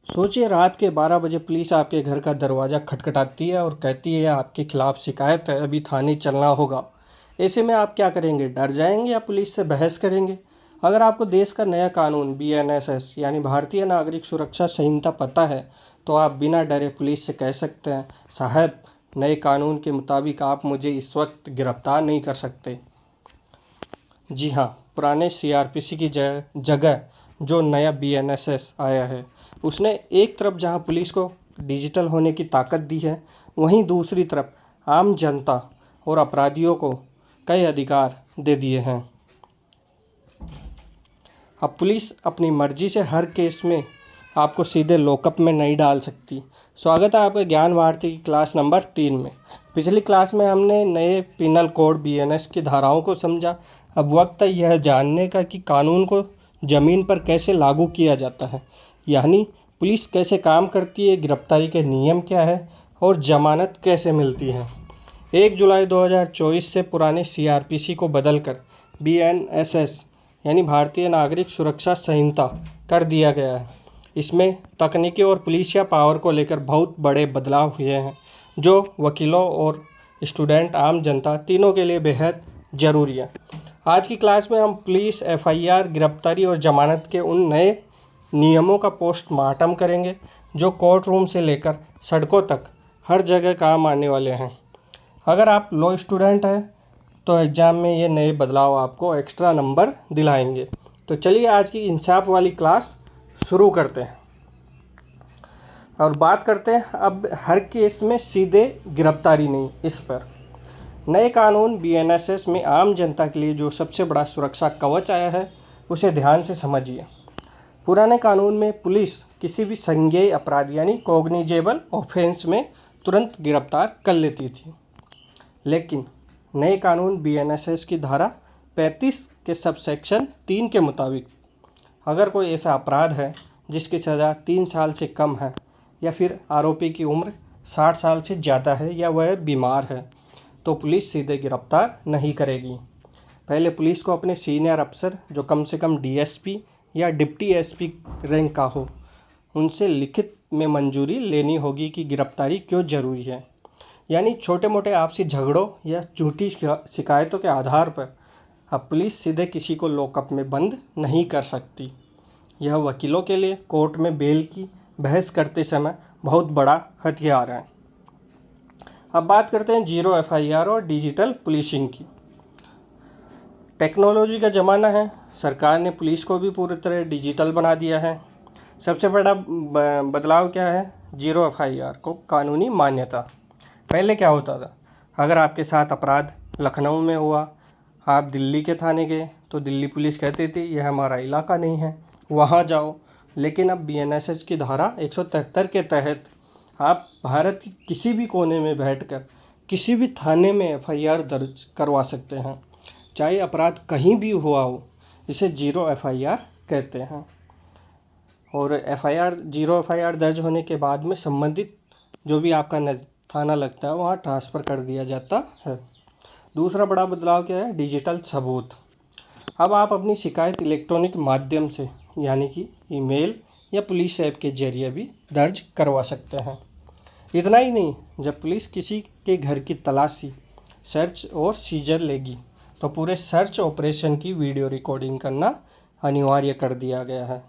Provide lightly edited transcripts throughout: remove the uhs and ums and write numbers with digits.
सोचिए रात के 12 बजे पुलिस आपके घर का दरवाज़ा खटखटाती है और कहती है आपके खिलाफ शिकायत है, अभी थाने चलना होगा। ऐसे में आप क्या करेंगे? डर जाएंगे या पुलिस से बहस करेंगे? अगर आपको देश का नया कानून BNSS यानी भारतीय नागरिक सुरक्षा संहिता पता है तो आप बिना डरे पुलिस से कह सकते हैं, साहब नए कानून के मुताबिक आप मुझे इस वक्त गिरफ्तार नहीं कर सकते। जी हाँ, पुराने CRPC की जगह जो नया BNSS आया है उसने एक तरफ जहाँ पुलिस को डिजिटल होने की ताकत दी है, वहीं दूसरी तरफ आम जनता और अपराधियों को कई अधिकार दे दिए हैं। अब पुलिस अपनी मर्जी से हर केस में आपको सीधे लॉकअप में नहीं डाल सकती। स्वागत है आपका ज्ञान भारती की क्लास नंबर 3 में। पिछली क्लास में हमने नए पिनल कोड BNS की धाराओं को समझा। अब वक्त है यह जानने का कि कानून को ज़मीन पर कैसे लागू किया जाता है, यानी पुलिस कैसे काम करती है, गिरफ्तारी के नियम क्या है और जमानत कैसे मिलती है। 1 जुलाई 2024 से पुराने CRPC को बदलकर BNSS यानी भारतीय नागरिक सुरक्षा संहिता कर दिया गया है। इसमें तकनीकी और पुलिसिया पावर को लेकर बहुत बड़े बदलाव हुए हैं जो वकीलों और स्टूडेंट आम जनता तीनों के लिए बेहद ज़रूरी है। आज की क्लास में हम पुलिस FIR, गिरफ्तारी और जमानत के उन नए नियमों का पोस्टमार्टम करेंगे जो कोर्ट रूम से लेकर सड़कों तक हर जगह काम आने वाले हैं। अगर आप लॉ स्टूडेंट हैं तो एग्ज़ाम में ये नए बदलाव आपको एक्स्ट्रा नंबर दिलाएंगे। तो चलिए आज की इंसाफ वाली क्लास शुरू करते हैं और बात करते हैं अब हर केस में सीधे गिरफ्तारी नहीं, इस पर नए कानून BNSS में आम जनता के लिए जो सबसे बड़ा सुरक्षा कवच आया है उसे ध्यान से समझिए। पुराने कानून में पुलिस किसी भी संज्ञेय अपराध यानी कॉग्निजेबल ऑफेंस में तुरंत गिरफ्तार कर लेती थी, लेकिन नए कानून BNSS की धारा 35 के सबसेक्शन 3 के मुताबिक अगर कोई ऐसा अपराध है जिसकी सज़ा 3 साल से कम है या फिर आरोपी की उम्र 60 साल से ज़्यादा है या वह बीमार है तो पुलिस सीधे गिरफ्तार नहीं करेगी। पहले पुलिस को अपने सीनियर अफसर जो कम से कम DSP या डिप्टी SP रैंक का हो उनसे लिखित में मंजूरी लेनी होगी कि गिरफ्तारी क्यों ज़रूरी है। यानी छोटे मोटे आपसी झगड़ों या झूठी शिकायतों के आधार पर अब पुलिस सीधे किसी को लॉकअप में बंद नहीं कर सकती। यह वकीलों के लिए कोर्ट में बेल की बहस करते समय बहुत बड़ा हथियार है। अब बात करते हैं जीरो FIR और डिजिटल पुलिसिंग की। टेक्नोलॉजी का ज़माना है, सरकार ने पुलिस को भी पूरी तरह डिजिटल बना दिया है। सबसे बड़ा बदलाव क्या है? जीरो FIR को कानूनी मान्यता। पहले क्या होता था, अगर आपके साथ अपराध लखनऊ में हुआ, आप दिल्ली के थाने गए तो दिल्ली पुलिस कहती थी यह हमारा इलाका नहीं है, वहाँ जाओ। लेकिन अब BNSS की धारा 173 के तहत आप भारत के किसी भी कोने में बैठकर किसी भी थाने में FIR दर्ज करवा सकते हैं, चाहे अपराध कहीं भी हुआ हो। इसे जीरो FIR कहते हैं। और जीरो FIR दर्ज होने के बाद में संबंधित जो भी आपका थाना लगता है वहाँ ट्रांसफ़र कर दिया जाता है। दूसरा बड़ा बदलाव क्या है? डिजिटल सबूत। अब आप अपनी शिकायत इलेक्ट्रॉनिक माध्यम से यानी कि ईमेल या पुलिस ऐप के जरिए भी दर्ज करवा सकते हैं। इतना ही नहीं, जब पुलिस किसी के घर की तलाशी, सर्च और सीजर लेगी तो पूरे सर्च ऑपरेशन की वीडियो रिकॉर्डिंग करना अनिवार्य कर दिया गया है।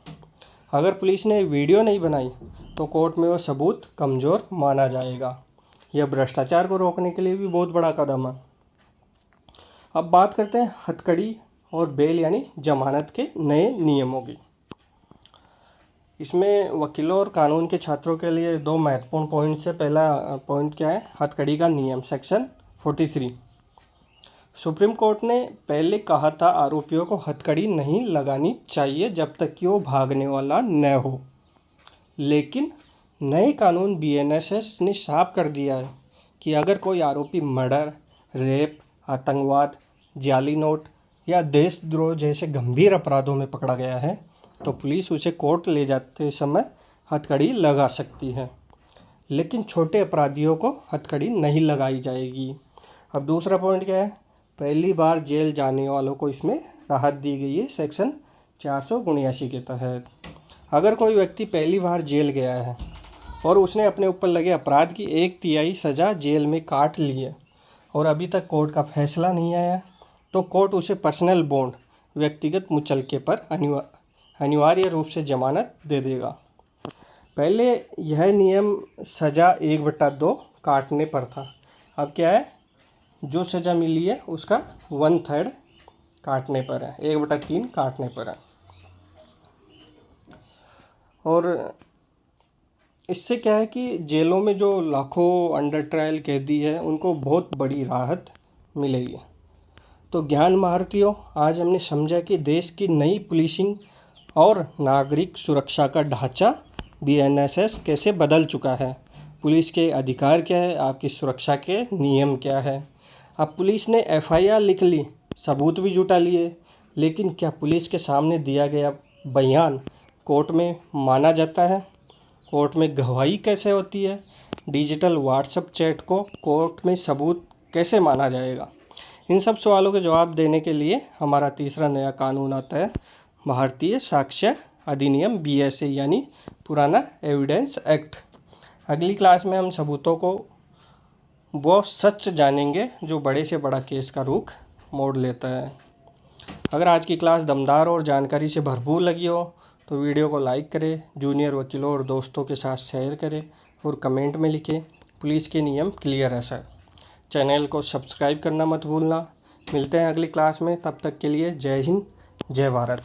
अगर पुलिस ने वीडियो नहीं बनाई तो कोर्ट में वो सबूत कमज़ोर माना जाएगा। यह भ्रष्टाचार को रोकने के लिए भी बहुत बड़ा कदम है। अब बात करते हैं हथकड़ी और बेल यानी जमानत के नए नियमों की। इसमें वकीलों और कानून के छात्रों के लिए दो महत्वपूर्ण पॉइंट्स है। पहला पॉइंट क्या है? हथकड़ी का नियम, सेक्शन 43। सुप्रीम कोर्ट ने पहले कहा था आरोपियों को हथकड़ी नहीं लगानी चाहिए जब तक कि वो भागने वाला न हो, लेकिन नए कानून BNSS ने साफ कर दिया है कि अगर कोई आरोपी मर्डर, रेप, आतंकवाद, जाली नोट या देशद्रोह जैसे गंभीर अपराधों में पकड़ा गया है तो पुलिस उसे कोर्ट ले जाते समय हथकड़ी लगा सकती है, लेकिन छोटे अपराधियों को हथकड़ी नहीं लगाई जाएगी। अब दूसरा पॉइंट क्या है? पहली बार जेल जाने वालों को इसमें राहत दी गई है, सेक्शन 479 के तहत। अगर कोई व्यक्ति पहली बार जेल गया है और उसने अपने ऊपर लगे अपराध की 1/3 सज़ा जेल में काट ली है और अभी तक कोर्ट का फैसला नहीं आया, तो कोर्ट उसे पर्सनल बॉन्ड व्यक्तिगत मुचलके पर अनिवार्य रूप से जमानत दे देगा। पहले यह नियम सज़ा 1/2 काटने पर था, अब क्या है, जो सज़ा मिली है उसका 1/3 काटने पर है, 1/3 काटने पर है। और इससे क्या है कि जेलों में जो लाखों अंडर ट्रायल कैदी है उनको बहुत बड़ी राहत मिलेगी। तो ज्ञान भारतीयों, आज हमने समझा कि देश की नई पुलिसिंग और नागरिक सुरक्षा का ढांचा BNSS कैसे बदल चुका है। पुलिस के अधिकार क्या है, आपकी सुरक्षा के नियम क्या है। अब पुलिस ने FIR लिख ली, सबूत भी जुटा लिए, लेकिन क्या पुलिस के सामने दिया गया बयान कोर्ट में माना जाता है? कोर्ट में गवाही कैसे होती है? डिजिटल व्हाट्सएप चैट को कोर्ट में सबूत कैसे माना जाएगा? इन सब सवालों के जवाब देने के लिए हमारा तीसरा नया कानून आता है, भारतीय साक्ष्य अधिनियम BSA, यानी पुराना एविडेंस एक्ट। अगली क्लास में हम सबूतों को वो सच जानेंगे जो बड़े से बड़ा केस का रुख मोड़ लेता है। अगर आज की क्लास दमदार और जानकारी से भरपूर लगी हो तो वीडियो को लाइक करें, जूनियर वकीलों और दोस्तों के साथ शेयर करें और कमेंट में लिखें पुलिस के नियम क्लियर है सर। चैनल को सब्सक्राइब करना मत भूलना। मिलते हैं अगली क्लास में, तब तक के लिए जय हिंद, जय भारत।